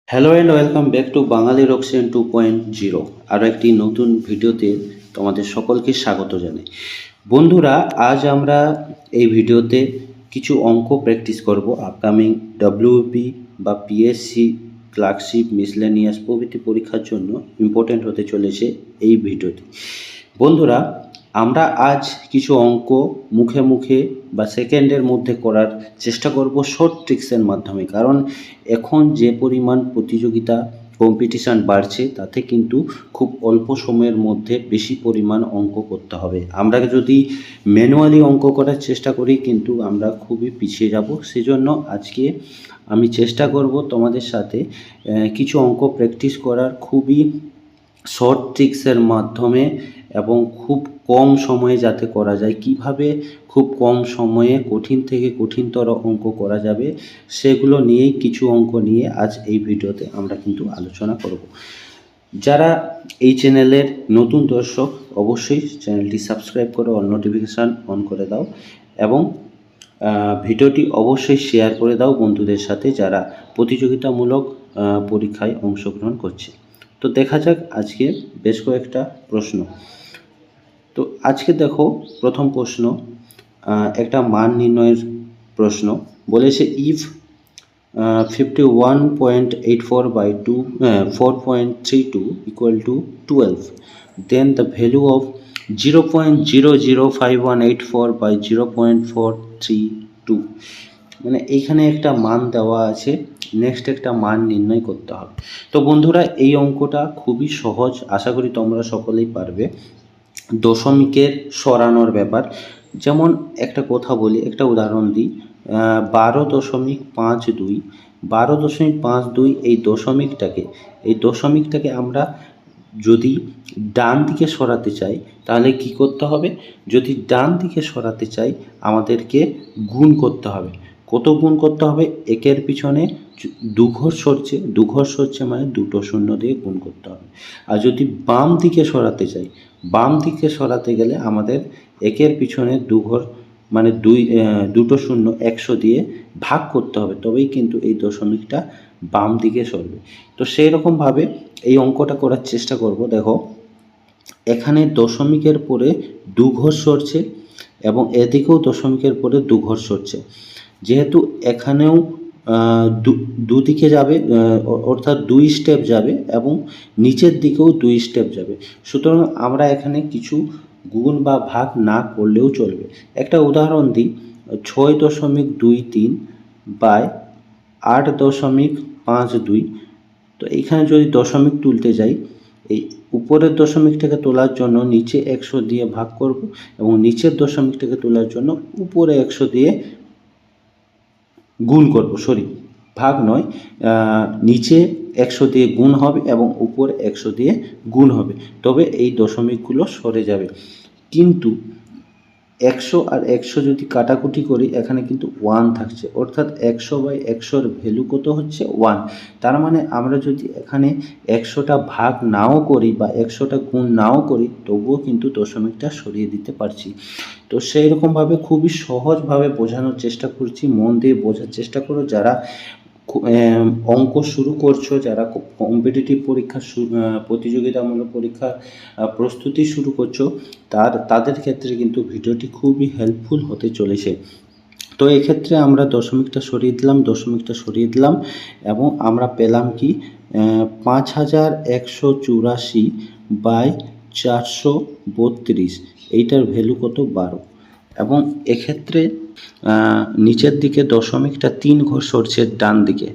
Hello and welcome back to Bangali রকসেন 2.0। আরও একটি নতুন ভিডিওতে তোমাদের সকলকে স্বাগত জানাই। বন্ধুরা, আজ আমরা এই ভিডিওতে কিছু অঙ্ক প্র্যাকটিস করব। আপকামিং ডব্লিউপি বা পিএসসি, ক্লার্কশিপ, মিসলেনিয়াস প্রভৃতি পরীক্ষার জন্য ইম্পর্ট্যান্ট হতে চলেছে এই ভিডিওতে। বন্ধুরা, আমরা আজ কিছু অঙ্ক মুখে মুখে বা সেকেন্ডের মধ্যে করার চেষ্টা করব শর্ট ট্রিক্সের মাধ্যমে। কারণ এখন যে পরিমাণ প্রতিযোগিতা কম্পিটিশান বাড়ছে, তাতে কিন্তু খুব অল্প সময়ের মধ্যে বেশি পরিমাণ অঙ্ক করতে হবে। আমরা যদি ম্যানুয়ালি অঙ্ক করার চেষ্টা করি, কিন্তু আমরা খুবই পিছিয়ে যাব। সেজন্য আজকে আমি চেষ্টা করব তোমাদের সাথে কিছু অঙ্ক প্র্যাকটিস করার খুবই শর্ট ট্রিক্সের মাধ্যমে, এবং খুব কম সময়ে যাতে করা যায়। কিভাবে খুব কম সময়ে কঠিন থেকে কঠিনতর অঙ্ক করা যাবে, সেগুলো নিয়েই কিছু অঙ্ক নিয়ে আজ এই ভিডিওতে আমরা কিন্তু আলোচনা করব। যারা এই চ্যানেলের নতুন দর্শক, অবশ্যই চ্যানেলটি সাবস্ক্রাইব করে অল নোটিফিকেশান অন করে দাও, এবং ভিডিওটি অবশ্যই শেয়ার করে দাও বন্ধুদের সাথে যারা প্রতিযোগিতামূলক পরীক্ষায় অংশগ্রহণ করছে। তো দেখা যাক আজকে বেশ কয়েকটা প্রশ্ন। তো আজকে দেখো, প্রথম প্রশ্ন একটা মান নির্ণয়ের প্রশ্ন। বলেছে if 51.84/4.32 equal to 12, then the value of 0.005184 by 0.432, মানে এইখানে একটা মান দেওয়া আছে, নেক্সট একটা মান নির্ণয় করতে হবে। তো বন্ধুরা, এই অঙ্কটা খুবই সহজ, আশা করি তোমরা সকলেই পারবে। দশমিকের সরানোর ব্যাপার। যেমন একটা কথা বলি, একটা উদাহরণ দিই। 12.52, 12.52 এই দশমিকটাকে আমরা যদি ডান দিকে সরাতে চাই, তাহলে কি করতে হবে? যদি ডান দিকে সরাতে চাই, আমাদেরকে গুণ করতে হবে। কত গুণ করতে হবে? একের পিছনে দুঘর সরছে মানে দুটো শূন্য দিয়ে গুণ করতে হবে। আর যদি বাম দিকে সরাতে চাই, বাম দিকে সরাতে গেলে আমাদের একের পিছনে দুঘর মানে দুটো শূন্য 100 দিয়ে ভাগ করতে হবে, তবেই কিন্তু এই দশমিকটা বাম দিকে সরবে। তো সেই রকমভাবে এই অঙ্কটা করার চেষ্টা করব। দেখো, এখানে দশমিকের পরে দুঘর সরছে, এবং এদিকেও দশমিকের পরে দুঘর সরছে। যেহেতু এখানেও দুদিকে যাবে, অর্থাৎ 2 স্টেপ যাবে, এবং নিচের দিকেও 2 স্টেপ যাবে। সুতরাং আমরা এখানে কিছু গুণ বা ভাগ না করলেও চলবে। একটা উদাহরণ দিই, 6.23 বাই 8.52। তো এইখানে যদি দশমিক তুলতে যাই, এই উপরের দশমিকটাকে তোলার জন্য নিচে 100 দিয়ে ভাগ করব, এবং নিচের দশমিকটাকে তোলার জন্য উপরে 100 দিয়ে গুণ করব। ভাগ নয়, নিচে 100 দিয়ে গুণ হবে এবং উপরে 100 দিয়ে গুণ হবে, তবে এই দশমিকগুলো সরে যাবে। কিন্তু 100 আর 100 যদি কাটাকুটি করি, এখানে কিন্তু 1 থাকছে, অর্থাৎ 100/100 ভ্যালু কত হচ্ছে? 1। তার মানে আমরা যদি এখানে 100টা ভাগ নাও করি বা 100টা গুণ নাও করি, তবুও কিন্তু দশমিকটা সরিয়ে দিতে পারছি। তো সেই রকমভাবে খুবই সহজভাবে বোঝানোর চেষ্টা করছি, মন দিয়ে বোঝার চেষ্টা করো। যারা অঙ্ক শুরু করছো, যারা কম্পিটিটিভ পরীক্ষা প্রতিযোগিতামূলক পরীক্ষা প্রস্তুতি শুরু করছো, তাদের ক্ষেত্রে কিন্তু ভিডিওটি খুবই হেল্পফুল হতে চলেছে। তো এক্ষেত্রে আমরা দশমিকটা সরিয়ে দিলাম, এবং আমরা পেলাম কি 5184/432, এইটার ভ্যালু কত? 12। এবং এক্ষেত্রে নিচের দিকে দশমিকটা 3 ঘর সরছে ডান দিকে।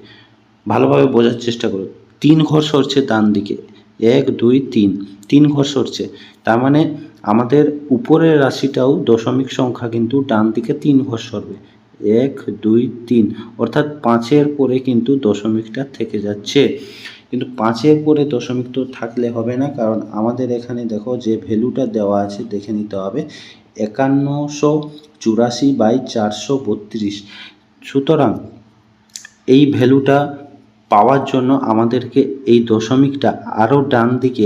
ভালোভাবে বোঝার চেষ্টা করো, 3 ঘর সরছে ডান দিকে, 1 2 3 ঘর সরছে। তার মানে আমাদের উপরের রাশিটাও দশমিক সংখ্যা কিন্তু ডান দিকে 3 ঘর সরবে, 1 2 3, অর্থাৎ 5-এর পরে কিন্তু দশমিকটা থেকে যাচ্ছে। কিন্তু 5-এর পরে দশমিক তো থাকলে হবে না, কারণ আমাদের এখানে দেখো যে ভ্যালুটা দেওয়া আছে, দেখে নিতে হবে, 5184/432। সুতরাং এই ভ্যালুটা পাওয়ার জন্য আমাদেরকে এই দশমিকটা আরও ডান দিকে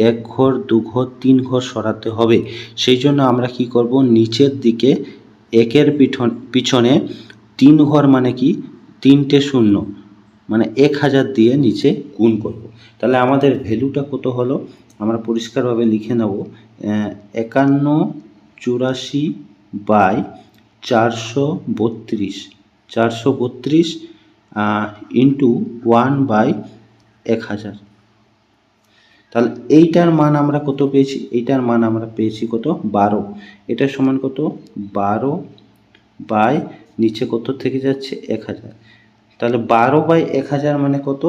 1 ঘর 2 ঘর 3 ঘর সরাতে হবে। সেই জন্য আমরা কি করব? নিচের দিকে একের পিছনে 3 ঘর মানে কি? 3টে শূন্য, মানে 1000 দিয়ে নিচে গুণ করব। তাহলে আমাদের ভ্যালুটা কত হলো আমরা পরিষ্কারভাবে লিখে নেব 51/432 432 ইন্টু 1/1000। তাহলে এইটার মান আমরা কত পেয়েছি, এইটার মান আমরা পেয়েছি কত 12। এটা সমান কত 12 বাই নিচে কত থেকে যাচ্ছে 1000। তাহলে 12/1000 মানে কত,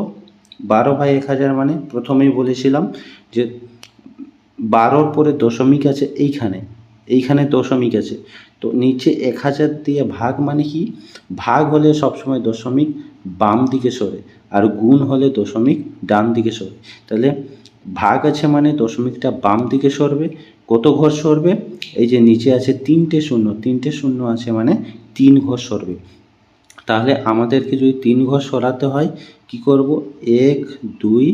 12/1000 মানে প্রথমেই বলেছিলাম যে 12-র পরে দশমিক আছে, এইখানে দশমিক আছে, তো নিচে 1000 দিয়ে ভাগ মানে কি, ভাগ হলে সবসময় দশমিক বাম দিকে সরে আর গুণ হলে দশমিক ডান দিকে সরে। তাহলে ভাগ আছে মানে দশমিকটা বাম দিকে সরবে, কত ঘর সরবে, এই যে নিচে আছে 3টে শূন্য আছে মানে 3 ঘর সরবে। তাহলে আমাদেরকে যদি 3 ঘর সরাতে হয় কি করব, 1 2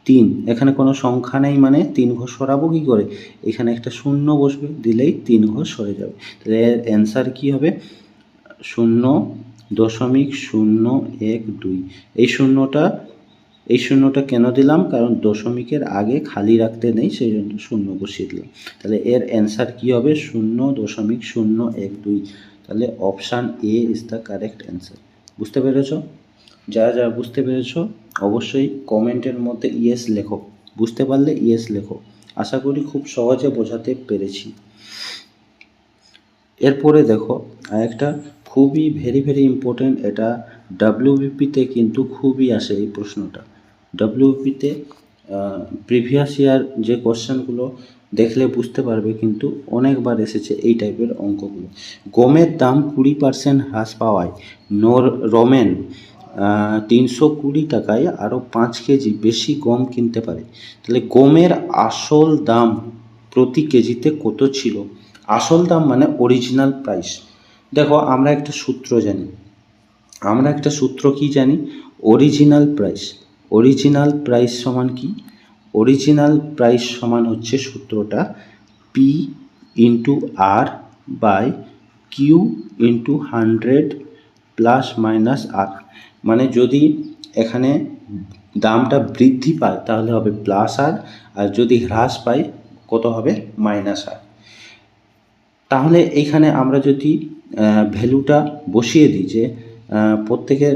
3, এখানে কোনো সংখ্যা নেই মানে 3 ঘর সরাবো কি করে, এখানে একটা শূন্য বসবে, দিলেই 3 ঘর সরে যাবে। তাহলে এর অ্যান্সার কি হবে 0.012। এই শূন্যটা কেন দিলাম, কারণ দশমিকের আগে খালি রাখতে নেই, সেই জন্য শূন্য বসিয়ে দিলাম। তাহলে এর অ্যান্সার কি হবে 0.012। তাহলে option A is the correct answer. বুঝতে পেরেছো? যারা বুঝতে পেরেছো অবশ্যই কমেন্টের মধ্যে ইয়েস লেখো, বুঝতে পারলে ইয়েস লেখো। আশা করি খুব সহজে বোঝাতে পেরেছি। এরপরে দেখো আরেকটা খুবই ভেরি ইম্পর্টেন্ট, এটা ডাব্লিউবিপিতে কিন্তু খুবই আসে এই প্রশ্নটা। ডাব্লিউবিপিতে প্রিভিয়াস ইয়ার যে কোশ্চেনগুলো দেখলে বুঝতে পারবে, কিন্তু অনেকবার এসেছে এই টাইপের অঙ্কগুলো। গমের দাম 20% হ্রাস পাওয়ায় রমেন 320 টাকায় আরও 5 কেজি বেশি গম কিনতে পারে। তাহলে গমের আসল দাম প্রতি কেজিতে কত ছিল? আসল দাম মানে অরিজিনাল প্রাইস। দেখো আমরা একটা সূত্র কি জানি, অরিজিনাল প্রাইস সমান কি, অরিজিনাল প্রাইস সমান হচ্ছে সূত্রটা P into R by Q into 100 plus minus R. মানে যদি এখানে দামটা বৃদ্ধি পায় তাহলে হবে প্লাস আর, আর যদি হ্রাস পায় কত হবে মাইনাস আর। তাহলে এইখানে আমরা যদি ভ্যালুটা বসিয়ে দিই, যে প্রত্যেকের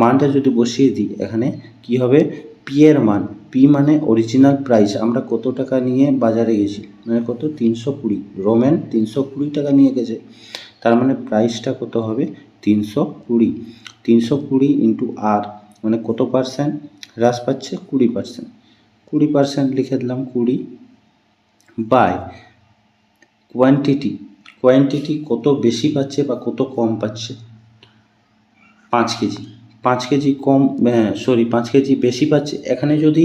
মানটা যদি বসিয়ে দিই, এখানে কি হবে পি এর মান, পি মানে অরিজিনাল প্রাইস, আমরা কত টাকা নিয়ে বাজারে গেছি, মানে কত 320, রোমেন 320 টাকা নিয়ে গেছে, তার মানে প্রাইসটা কত হবে 320 ইন্টু আর, মানে কত পার্সেন্ট হ্রাস পাচ্ছে 20% লিখে দিলাম 20 বাই কোয়ান্টিটি কত বেশি পাচ্ছে বা কত কম পাচ্ছে, 5 কেজি। 5 কেজি কম, 5 কেজি বেশি পাচ্ছে। এখানে যদি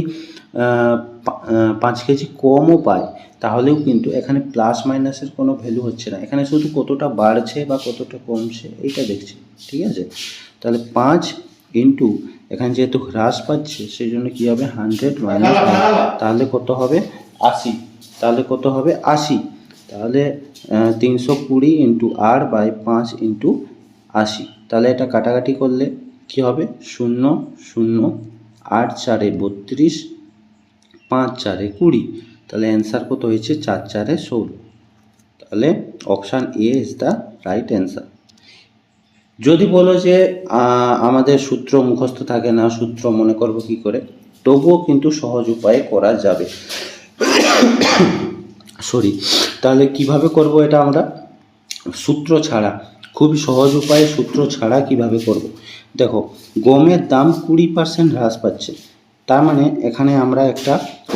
5 কেজি কমও পায় তাহলেও কিন্তু এখানে প্লাস মাইনাসের কোনো ভ্যালু হচ্ছে না, এখানে শুধু কতটা বাড়ছে বা কতটা কমছে এইটা দেখছি, ঠিক আছে। তাহলে 5 ইন্টু এখানে যেহেতু হ্রাস পাচ্ছে সেই জন্য কী হবে 100 মাইনাস, তাহলে কত হবে 80। তাহলে 320 ইন্টু আর বাই 5 ইন্টু 80। তাহলে এটা কাটাকাটি করলে কি হবে 0 0 8 4 32 5 4 20। তাহলে অ্যান্সার কত হয়েছে 4 4 16। তাহলে option A is the right answer. যদি বলো যে আমাদের সূত্র মুখস্থ থাকে না, সূত্র মনে করবো কি করে, তবুও কিন্তু সহজ উপায়ে করা যাবে। তাহলে কিভাবে করব এটা আমরা সূত্র ছাড়া, খুবই সহজ উপায়ে সূত্র ছাড়া কিভাবে করব। দেখো গমের দাম 20% হ্রাস পাচ্ছে, তার মানে এখানে আমরা একটা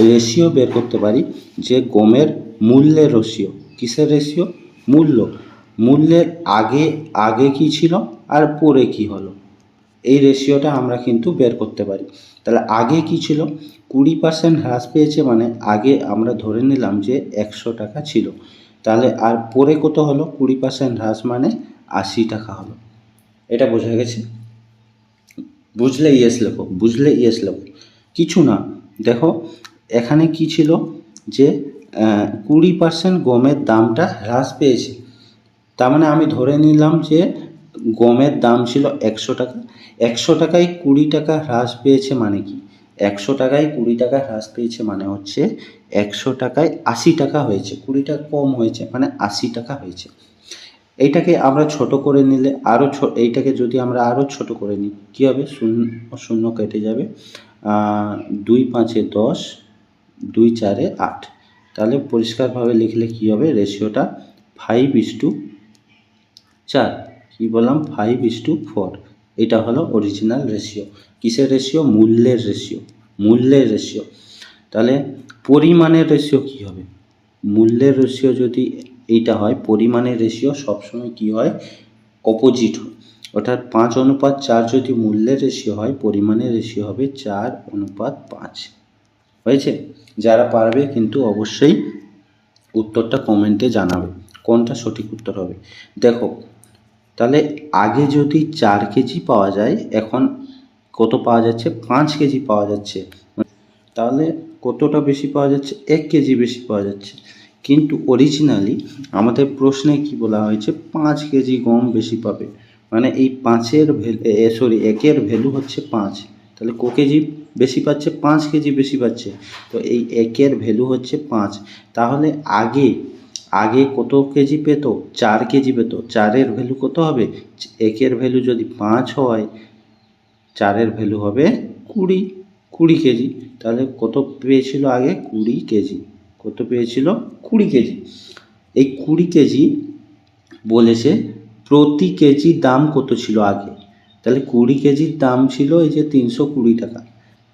রেশিও বের করতে পারি, যে গমের মূল্যের রেশিও, কিসের রেশিও, মূল্যের আগে কি ছিল আর পরে কি হলো, এই রেশিওটা আমরা কিন্তু বের করতে পারি। তাহলে আগে কি ছিল, 20% হ্রাস পেয়েছে মানে আগে আমরা ধরে নিলাম যে 100 টাকা ছিল, তাহলে আর পরে কত হলো, 20% হ্রাস মানে 80 টাকা হলো। এটা বোঝা গেছে? বুঝলে ইয়েস লেখো, কিছু না। দেখো এখানে কি ছিল, যে 20% গমের দামটা হ্রাস পেয়েছে, তার মানে আমি ধরে নিলাম যে গমের দাম ছিল 100 টাকা, 100 টাকায় 20 টাকা হ্রাস পেয়েছে মানে কি? 100 টাকায় 20 টাকা হ্রাস পেয়েছে মানে হচ্ছে 100 টাকায় 80 টাকা হয়েছে, 20 টাকা কম হয়েছে মানে 80 টাকা হয়েছে। এইটাকে আমরা ছোট করে নিলে আরও এইটাকে যদি আমরা আরও ছোট করে নিই কী হবে? শূন্য শূন্য কেটে যাবে, 2 5 10, 2 4 8। তাহলে পরিষ্কারভাবে লিখলে কী হবে? রেশিওটা 5:4। কী বললাম? 5:4। এটা হলো অরিজিনাল রেশিও। কিসের রেশিও? মূল্যের রেশিও। মূল্যের রেশিও। তাহলে পরিমাণের রেশিও কী হবে? মূল্যের রেশিও যদি এইটা হয়, পরিমাণের রেশিও সবসময় কী হয়? অপোজিট হয়। অর্থাৎ 5:4 যদি মূল্যের রেশিও হয়, পরিমাণের রেশিও হবে 4:5। হয়েছে? যারা পারবে কিন্তু অবশ্যই উত্তরটা কমেন্টে জানাবে কোনটা সঠিক উত্তর হবে। দেখো, তাহলে আগে যদি 4 কেজি পাওয়া যায়, এখন কত পাওয়া যাচ্ছে? 5 কেজি পাওয়া যাচ্ছে। তাহলে কতটা বেশি পাওয়া যাচ্ছে? 1 কেজি বেশি পাওয়া যাচ্ছে। কিন্তু অরিজিনালি আমাদের প্রশ্নে কি বলা হয়েছে? 5 কেজি গম বেশি পাবে। মানে এই 5-এর একের ভ্যালু হচ্ছে 5। তাহলে ক কেজি বেশি পাচ্ছে? 5 কেজি বেশি পাচ্ছে। তো এই একের ভ্যালু হচ্ছে 5। তাহলে আগে কত কেজি পেত? 4 কেজি পেত। 4-এর ভ্যালু কত হবে? একের ভ্যালু যদি 5 হয়, 4-এর ভ্যালু হবে 20 কেজি। তাহলে কত পেয়েছিল আগে? 20 কেজি। কত পেয়েছিল? 20 কেজি। এই 20 কেজি বলেছে প্রতি কেজি দাম কত ছিল আগে? তাহলে 20 কেজির দাম ছিল এই যে 320 টাকা।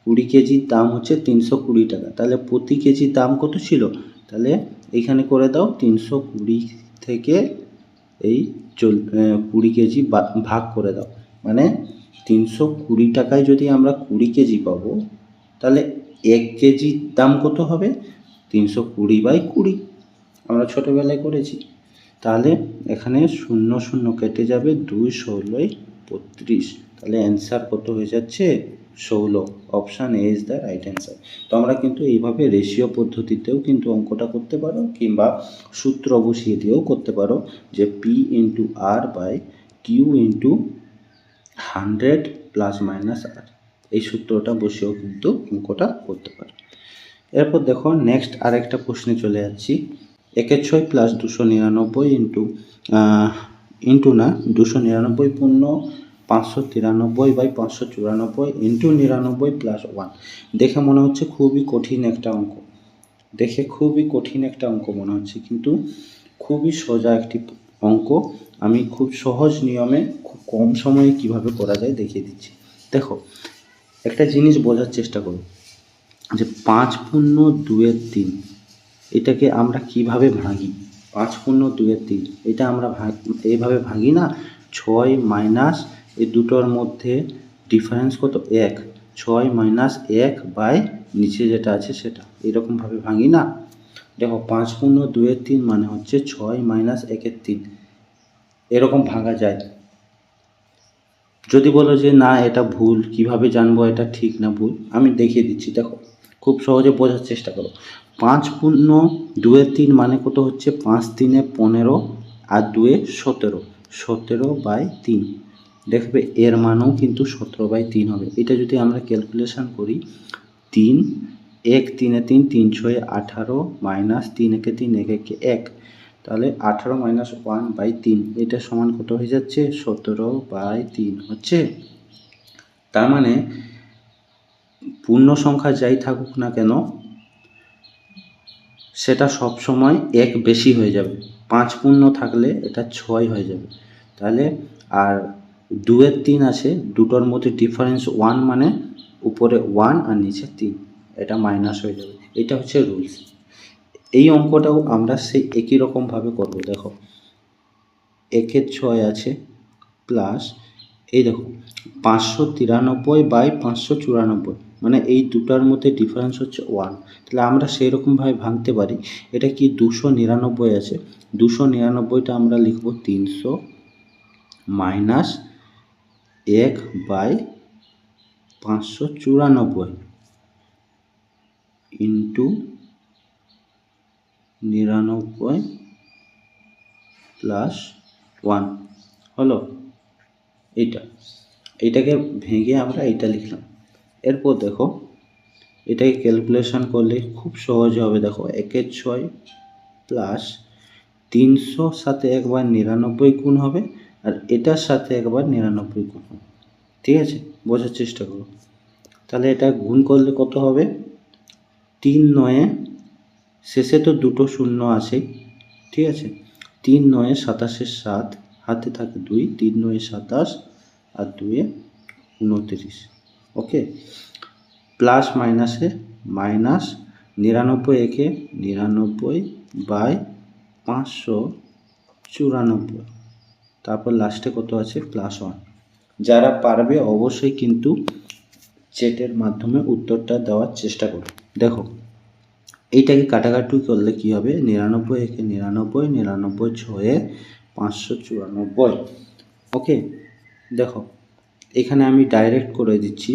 20 কেজির দাম হচ্ছে 320 টাকা। তাহলে প্রতি কেজির দাম কত ছিল? তাহলে এইখানে করে দাও, 320 থেকে এই 20 কেজি ভাগ করে দাও। মানে 320 টাকায় যদি আমরা 20 কেজি পাবো, তাহলে 1 কেজির দাম কত হবে? 320/20। আমরা ছোটোবেলায় করেছি। তাহলে এখানে 0 0 কেটে যাবে, 2 16 32। তাহলে অ্যান্সার কত হয়ে যাচ্ছে? 16। Option A is the right answer. তো আমরা কিন্তু এইভাবে রেশিও পদ্ধতিতেও কিন্তু অঙ্কটা করতে পারো, কিংবা সূত্র বসিয়ে দিয়েও করতে পারো, যে P/R/Q/100 ± R। এই সূত্রটা বসেও কিন্তু অঙ্কটা করতে পারো। এরপর দেখো, নেক্সট আরেকটা প্রশ্নে চলে যাচ্ছি। 1/6 + 299 ইন্টু না 299 পূর্ণ 593/594 ইন্টু 99 + 1। দেখে মনে হচ্ছে খুবই কঠিন একটা অঙ্ক। মনে হচ্ছে, কিন্তু খুবই সোজা একটি অঙ্ক। আমি খুব সহজ নিয়মে খুব কম সময়ে কিভাবে করা যায় দেখিয়ে দিচ্ছি। দেখো, একটা জিনিস বোঝার চেষ্টা করো, যে 5/2 এটাকে আমরা কিভাবে ভাঙি? 5/2 এটা আমরা এইভাবে ভাঙি না। 6 মাইনাস এই দুটোর মধ্যে ডিফারেন্স কত? 1। 6 - 1 বাই নিচে যেটা আছে সেটা, এরকমভাবে ভাঙি না। দেখো, 5/2 মানে হচ্ছে 6 - 1/3। এরকম ভাঙা যায়। যদি বলো যে না এটা ভুল, কিভাবে জানবো এটা ঠিক না ভুল? আমি দেখিয়ে দিচ্ছি। দেখো, খুব সহজে বোঝার চেষ্টা করো। 5/2 মানে কত হচ্ছে? 5 × 3 = 15 আর 2 × 17। 17/3। দেখবে এর মানও কিন্তু 17/3 হবে। এটা যদি আমরা ক্যালকুলেশন করি, 3 1 3 এ 3 3 6 18 মাইনাস 3 একে 3 1 1 1। তাহলে 18 - 1/3 এটা সমান কত হয়ে যাচ্ছে? 17/3 হচ্ছে। তার মানে পূর্ণ সংখ্যা যাই থাকুক না কেন, সেটা সব সময় 1 বেশি হয়ে যাবে। 5 পূর্ণ থাকলে এটা 6 হয়ে যাবে। তাহলে আর 2/3 আছে, দুটোর মধ্যে ডিফারেন্স 1, মানে উপরে 1 আর নিচে 3, এটা মাইনাস হয়ে যাবে। এটা হচ্ছে রুলস। এই অঙ্কটাও আমরা সেই একই রকমভাবে করব। দেখো, 1 × 6 আছে, প্লাস এই দেখো 593/594, মানে এই দুটার মধ্যে ডিফারেন্স হচ্ছে 1। তাহলে আমরা সেই রকমভাবে ভাঙতে পারি। এটা কি 299 আছে, 299টা আমরা লিখব 300 মাইনাস 1/594 ইন্টু 99 + 1 হলো এইটা। এটাকে ভেঙে আমরা এটা লিখলাম। এরপর দেখো এটাকে ক্যালকুলেশন করলে খুব সহজ হবে। দেখো 1/6 প্লাস 300 সাথে একবার 99 গুণ হবে, আর এটার সাথে একবার 99 গুণ হবে। ঠিক আছে, বোঝার চেষ্টা করো। তাহলে এটা গুণ করলে কত হবে? 3 9 শেষে তো দুটো শূন্য আছে, ঠিক আছে। 3 9 27 7, হাতে থাকে 2, 3 9 27 আর 2 29। ওকে, প্লাস মাইনাসে মাইনাস, 99 একে 99 বাই 594, তারপর লাস্টে কত আছে? +1। যারা পারবে অবশ্যই কিন্তু চ্যাটের মাধ্যমে উত্তরটা দেওয়ার চেষ্টা করো। দেখো এইটাকে কাটাকাটি করলে কি হবে? 99 একে 99, 99 ছয়ে 594। ওকে, দেখো এখানে আমি ডাইরেক্ট করে দিচ্ছি।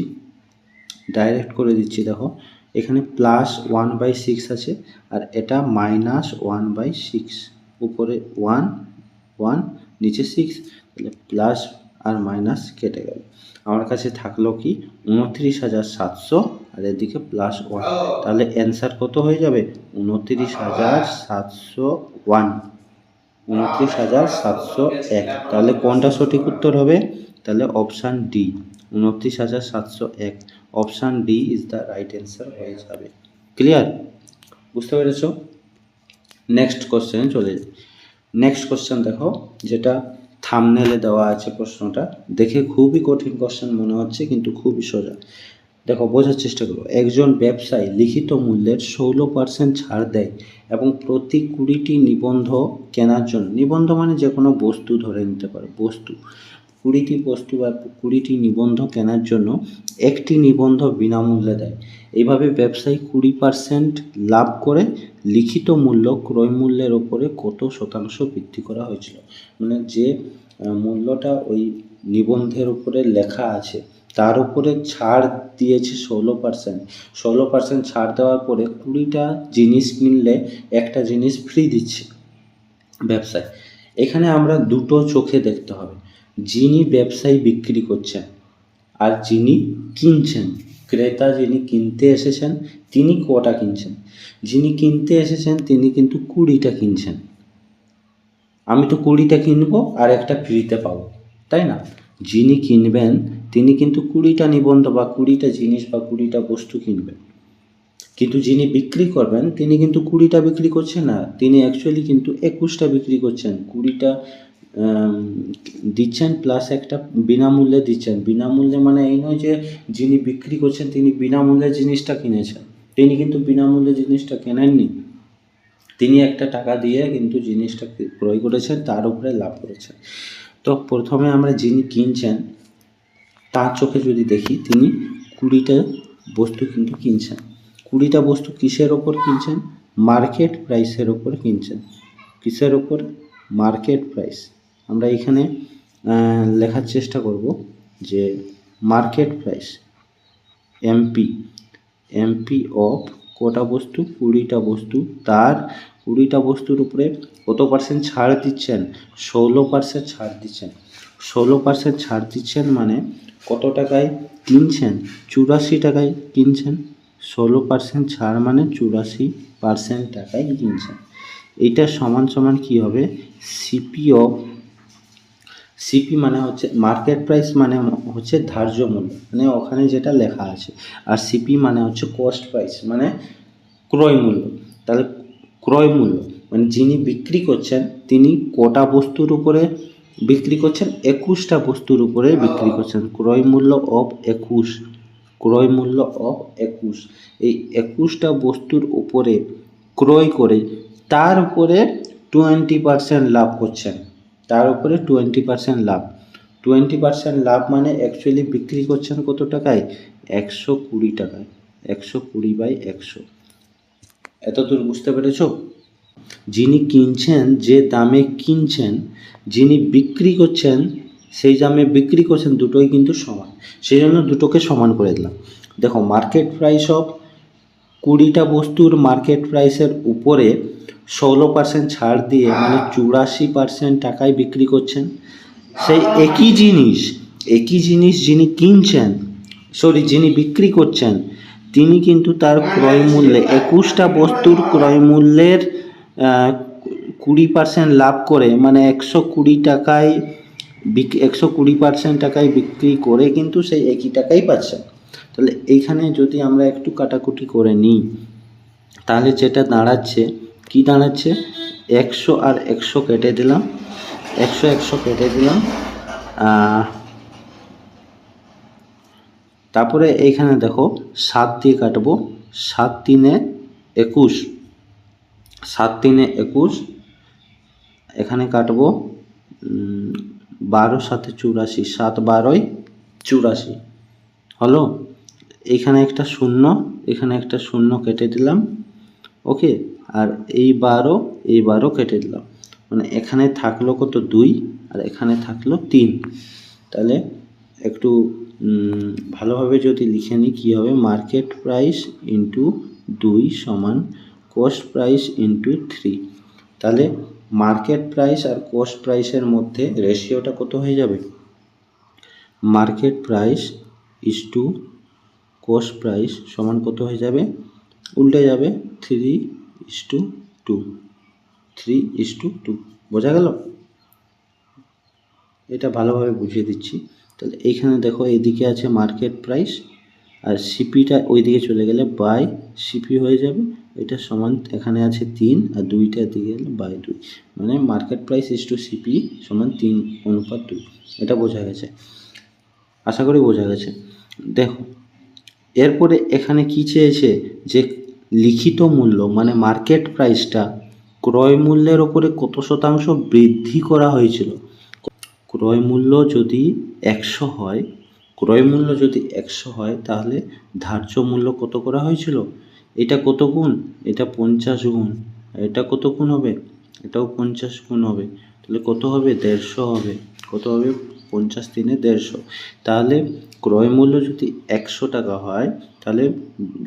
দেখো এখানে +1/6 আছে, আর এটা -1/6, উপরে 1 1 নিচে 6, তাহলে প্লাস আর মাইনাস কেটে গেল। আমার কাছে থাকলো কি? 29,700, আর এদিকে +1, তাহলে অ্যান্সার কত হয়ে যাবে? 29,701, 29,701। তাহলে কোনটা সঠিক উত্তর হবে? তাহলে option D, 29,701। Option D is the right answer হয়ে যাবে। ক্লিয়ার? বুঝতে পেরেছো? নেক্সট কোশ্চেনে চলে যাই। নেক্সট কোশ্চেন দেখো, যেটা থাম্বনেলে দেওয়া আছে। প্রশ্নটা দেখে খুবই কঠিন কোশ্চেন মনে হচ্ছে, কিন্তু খুবই সোজা। দেখো বোঝার চেষ্টা করো। একজন ব্যবসায়ী লিখিত মূল্যের 16% ছাড় দেয় এবং প্রতি 20টি নিবন্ধ কেনার জন্য, নিবন্ধ মানে যে কোনো বস্তু ধরে নিতে পারে, বস্তু, 20টি বস্তু বা 20টি নিবন্ধ কেনার জন্য একটি নিবন্ধ বিনামূল্যে দেয়। এইভাবে ব্যবসায়ী 20% লাভ করে লিখিত মূল্য ক্রয় মূল্যের ওপরে কত শতাংশ বৃদ্ধি করা হয়েছিল? মানে যে মূল্যটা ওই নিবন্ধের উপরে লেখা আছে তার উপরে ছাড় দিয়েছে 16%। 16% ছাড় দেওয়ার পরে 20টা জিনিস কিনলে একটা জিনিস ফ্রি দিচ্ছে ব্যবসায়। এখানে আমরা দুটো চোখে দেখতে হবে, যিনি ব্যবসায়ী বিক্রি করছেন আর যিনি কিনছেন, ক্রেতা যিনি কিনতে এসেছেন তিনি কটা কিনছেন। যিনি কিনতে এসেছেন তিনি কিন্তু 20টা কিনছেন। আমি তো 20টা কিনবো আর একটা ফ্রিতে পাবো, তাই না? যিনি কিনবেন তিনি কিন্তু 20টা নিবন্ধ বা 20টা জিনিস বা 20টা বস্তু কিনবেন, কিন্তু যিনি বিক্রি করবেন তিনি কিন্তু 20টা বিক্রি করছেন না, তিনি অ্যাকচুয়ালি কিন্তু 21টা বিক্রি করছেন। 20টা দিচ্ছেন প্লাস একটা বিনামূল্যে দিচ্ছেন। বিনামূল্যে মানে এই নয় যে যিনি বিক্রি করছেন তিনি বিনামূল্যে জিনিসটা কিনেছেন, তিনি কিন্তু বিনামূল্যে জিনিসটা কেনেননি। তিনি একটা টাকা দিয়ে কিন্তু জিনিসটা ক্রয় করেছেন, তার উপরে লাভ করেছেন। তো প্রথমে আমরা যিনি কিনছেন তার চোখে যদি দেখি, তিনি 20টা বস্তু কিন্তু কিনছেন। 20টা বস্তু কিসের ওপর কিনছেন? মার্কেট প্রাইসের ওপর কিনছেন। কিসের ওপর? Market price. আমরা এখানে লেখার চেষ্টা করব যে মার্কেট প্রাইস এমপি অফ কটা বস্তু? 20টা বস্তু। তার 20টা বস্তুর উপরে কত পার্সেন্ট ছাড় দিচ্ছেন? 16% ছাড় দিচ্ছেন। 16% ছাড় দিচ্ছেন মানে কত টাকায় কিনছেন? 84 টাকায় কিনছেন। 16% ছাড় মানে 84% টাকায় কিনছেন। এইটা সমান সমান কি হবে? সিপি মানে হচ্ছে মার্কেট প্রাইস, মানে হচ্ছে ধার্য মূল্য, মানে ওখানে যেটা লেখা আছে। আর সিপি মানে হচ্ছে কস্ট প্রাইস, মানে ক্রয় মূল্য। তাহলে ক্রয় মূল্য মানে যিনি বিক্রি করছেন তিনি কটা বস্তুর উপরে বিক্রি করছেন? 21টা বস্তুর উপরে বিক্রি করছেন। ক্রয় মূল্য অফ 21, ক্রয় মূল্য অফ 21। এই 21টা বস্তুর উপরে ক্রয় করে তার উপরে 20% লাভ করছেন। তার উপরে 20% লাভ। 20% লাভ মানে অ্যাকচুয়ালি বিক্রি করছেন কত টাকায়? 120 টাকায়। 120/100। এতদূর বুঝতে পেরেছো? যিনি কিনছেন, যে দামে কিনছেন, যিনি বিক্রি করছেন সেই দামে বিক্রি করছেন, দুটোই কিন্তু সমান। সেই জন্য দুটোকে সমান করে দিলাম। দেখো মার্কেট প্রাইস অফ 20টা বস্তুর মার্কেট প্রাইসের উপরে 16% ছাড় দিয়ে মানে 84% টাকায় বিক্রি করছেন। সেই একই জিনিস একই জিনিস যিনি কিনছেন, যিনি বিক্রি করছেন, তিনি কিন্তু তার ক্রয় মূল্যে 21টা বস্তুর ক্রয় মূল্যের 20% লাভ করে, মানে 120 টাকায় 120% টাকায় বিক্রি করে কিন্তু সেই একই টাকাই পাচ্ছেন। তাহলে এইখানে যদি আমরা একটু কাটাকুটি করে নিই, তাহলে যেটা দাঁড়াচ্ছে, কি দাঁড়াচ্ছে, 100 আর 100 কেটে দিলাম, 100 কেটে দিলাম, তারপরে এইখানে দেখো 7 দিয়ে কাটবো, 7 3 21, 7 3 21, এখানে কাটবো 12 7 84, 7 12 84 হলো। এখানে একটা শূন্য, এখানে একটা শূন্য কেটে দিলাম, ওকে। আর এই 12 কেটে দিলাম, মানে এখানে থাকলো কত, 2, আর এখানে থাকলো 3। তাহলে একটু ভালোভাবে যদি লিখে নিই, কী হবে, মার্কেট প্রাইস ইন্টু 2 সমান কস্ট প্রাইস ইন্টু 3। তাহলে মার্কেট প্রাইস আর কস্ট প্রাইসের মধ্যে রেশিওটা কত হয়ে যাবে, market price is to cost price সমান কত হয়ে যাবে, উল্টে যাবে, 3:2, 3:2। বোঝা গেল? এটা ভালোভাবে বুঝিয়ে দিচ্ছি। তাহলে এইখানে দেখো, এইদিকে আছে মার্কেট প্রাইস, আর সিপিটা ওইদিকে চলে গেলে বাই সিপি হয়ে যাবে। এটা সমান, এখানে আছে 3 আর 2টা দিকে গেলে বাই 2, মানে market price is to CP সমান 3:2। এটা বোঝা গেছে, আশা করি বোঝা গেছে। দেখো এরপরে এখানে কি চেয়েছে, যে লিখিত মূল্য মানে মার্কেট প্রাইসটা ক্রয় মূল্যের ওপরে কত শতাংশ বৃদ্ধি করা হয়েছিল। ক্রয় মূল্য যদি 100 হয়, ক্রয় মূল্য যদি 100 হয়, তাহলে ধার্য মূল্য কত করা হয়েছিল, এটা কত গুণ, এটা 50 গুণ, এটা কত গুণ হবে, এটাও 50 গুণ হবে। তাহলে কত হবে, 150 হবে। কত হবে, 50 3 150। তাহলে ক্রয় মূল্য যদি 100 টাকা হয়, তাহলে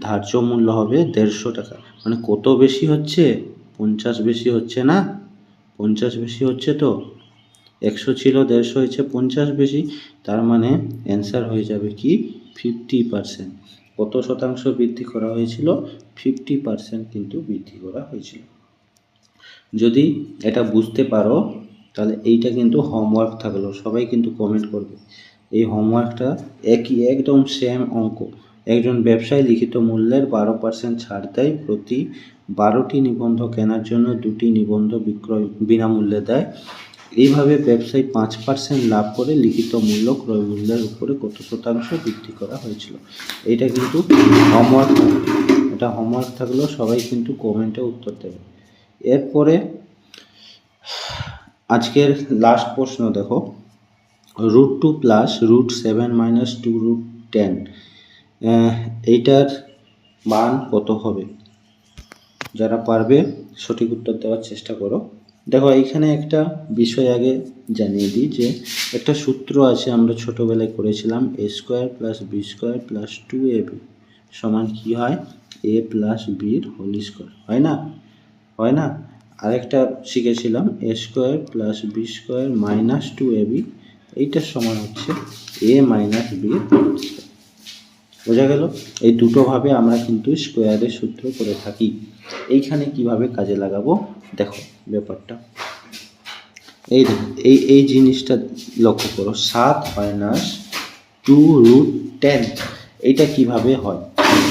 ধার্য মূল্য হবে 150 টাকা। মানে কত বেশি হচ্ছে, 50 বেশি হচ্ছে না, 50 বেশি হচ্ছে। তো 100 ছিল, 150 হয়েছে, 50 বেশি। তার মানে অ্যান্সার হয়ে যাবে কি, 50%। কত শতাংশ বৃদ্ধি করা হয়েছিল, 50% কিন্তু বৃদ্ধি করা হয়েছিল। যদি এটা বুঝতে পারো, তাহলে এইটা কিন্তু হোমওয়ার্ক থাকলো, সবাই কিন্তু কমেন্ট করবে। এই হোমওয়ার্কটা একদম সেম অঙ্ক। একজন ব্যবসায়ী লিখিত মূল্যের 12% ছাড় দেয়, প্রতি 12টি নিবন্ধ কেনার জন্য 2টি নিবন্ধ বিক্রয় বিনামূল্যে দেয়। এইভাবে ব্যবসায়ী 5% লাভ করে লিখিত মূল্য ক্রয় মূল্যের উপরে কত শতাংশ বৃদ্ধি করা হয়েছিল। এইটা কিন্তু হোমওয়ার্ক থাকলো, এটা হোমওয়ার্ক থাকলো, সবাই কিন্তু কমেন্টে উত্তর দেবে। এরপরে আজকের লাস্ট প্রশ্ন দেখো, √2 প্লাস √7 মাইনাস 2√10, এইটার মান কত হবে? যারা পারবে সঠিক উত্তর দেওয়ার চেষ্টা করো। দেখো এইখানে একটা বিষয় আগে জানিয়ে দিই, যে একটা সূত্র আছে, আমরা ছোটোবেলায় করেছিলাম, a² + b² + 2ab সমান কি হয়, a + b হোল স্কোয়ার, হয় না, হয় না। আরেকটা শিখেছিলাম, a² + b² - 2ab, এইটার সমান হচ্ছে a - b হোল স্কোয়ার। বোঝা গেল? এই দুটোভাবে আমরা কিন্তু স্কোয়ারের সূত্র করে থাকি। এইখানে কিভাবে কাজে লাগাবো দেখো ব্যাপারটা, এই জিনিসটা লক্ষ্য করো, 7 - 2√10, এইটা কিভাবে হয়,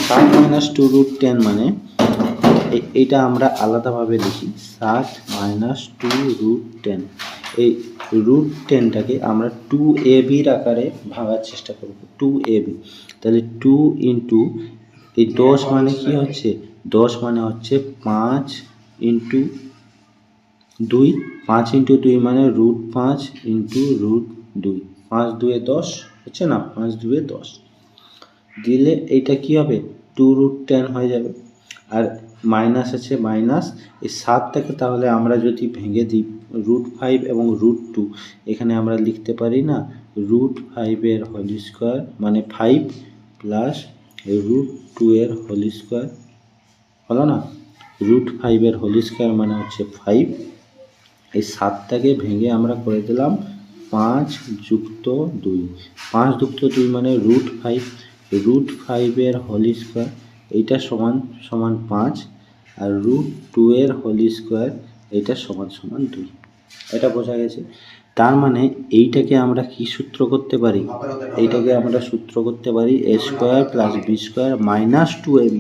7 - 2√10 মানে এইটা আমরা আলাদাভাবে লিখি, 7 - 2√10। এই √10টাকে আমরা 2ab আকারে ভাঙার চেষ্টা করব, 2ab। তাহলে 2 ইন্টু এই 10 মানে কি হচ্ছে, 10 মানে হচ্ছে 5 ইন্টু 2, 5 ইন্টু 2 মানে √5 ইন্টু √2, 5 2 10 হচ্ছে না, 5 2 10 দিলে এইটা কি হবে, 2√10 হয়ে যাবে। আর মাইনাস আছে, মাইনাস এই 7টাকে তাহলে আমরা যদি ভেঙে দিই, √5 এবং √2, এখানে আমরা লিখতে পারি না, √5 এর হোল স্কোয়ার মানে 5 প্লাস √2 এর হোল স্কোয়ার, হলো না, √5 এর হোল স্কোয়ার মানে হচ্ছে 5। এই 7টাকে ভেঙে আমরা করে দিলাম 5 যুক্ত 2, 5 যুক্ত 2 মানে √5, √5 হোল স্কোয়ার এইটা সমান সমান 5, আর √2 হোল স্কোয়ার এইটা সমান সমান 2। এটা বোঝা গেছে। তার মানে এইটাকে আমরা কি সূত্র করতে পারি, এইটাকে আমরা সূত্র করতে পারি a square plus B square minus 2ab।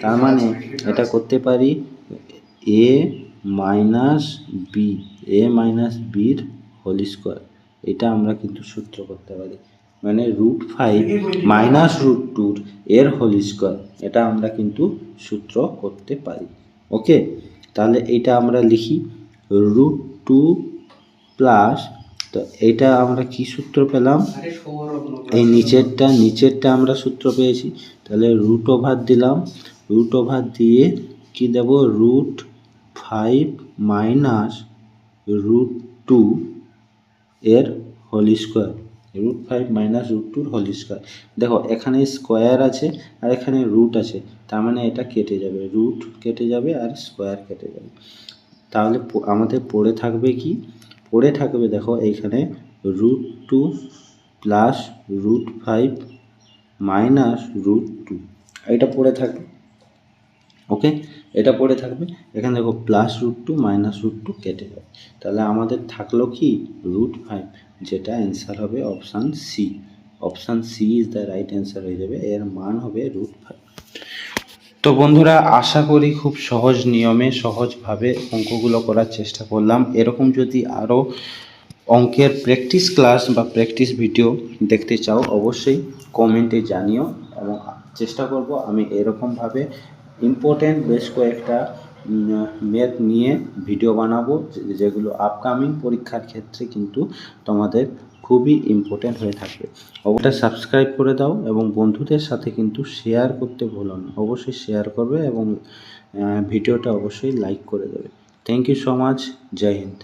তার মানে এটা করতে পারি a মাইনাস বির হোল স্কোয়ার। এটা আমরা কিন্তু সূত্র করতে পারি, মানে √5 মাইনাস √2 এর হোল স্কোয়ার, এটা আমরা কিন্তু সূত্র করতে পারি। ওকে, তাহলে এটা আমরা লিখি √2 প্লাস, তো এটা আমরা কি সূত্র পেলাম, এই নিচেরটা আমরা সূত্র পেয়েছি। তাহলে √ওভার দিলাম, √ওভার দিয়ে কি দেব, √5 মাইনাস √2 এর whole square, √5 minus √2 whole square. দেখো এখানে স্কোয়ার আছে আর এখানে রুট আছে, তার মানে এটা কেটে যাবে, রুট কেটে যাবে আর স্কোয়ার কেটে যাবে। তাহলে আমাদের পড়ে থাকবে কি, পড়ে থাকবে দেখো এইখানে √2 প্লাস √5 মাইনাস √2, এটা পড়ে থাকবে। ওকে, এটা পড়ে থাকবে। এখানে দেখো প্লাস √2 মাইনাস √2 কেটে যাবে। তাহলে আমাদের থাকলো কি √5, যেটা অ্যান্সার হবে option C. Option C is the right answer হয়ে যাবে, এর মান হবে √5। তো বন্ধুরা, আশা করি খুব সহজ নিয়মে সহজভাবে অঙ্কগুলো করার চেষ্টা করলাম। এরকম যদি আরও অঙ্কের প্র্যাকটিস ক্লাস বা প্র্যাকটিস ভিডিও দেখতে চাও অবশ্যই কমেন্টে জানিও, এবং চেষ্টা করব আমি এরকমভাবে ইম্পর্টেন্ট বেশ কয়েকটা ম্যাথ নিয়ে ভিডিও বানাবো, যেগুলো আপকামিং পরীক্ষার ক্ষেত্রে কিন্তু তোমাদের খুবই ইম্পর্টেন্ট হয়ে থাকবে। অবশ্যই সাবস্ক্রাইব করে দাও এবং বন্ধুদের সাথে কিন্তু শেয়ার করতে ভুলো না, অবশ্যই শেয়ার করবে এবং ভিডিওটা অবশ্যই লাইক করে দেবে। থ্যাংক ইউ সো মাচ, জয় হিন্দ।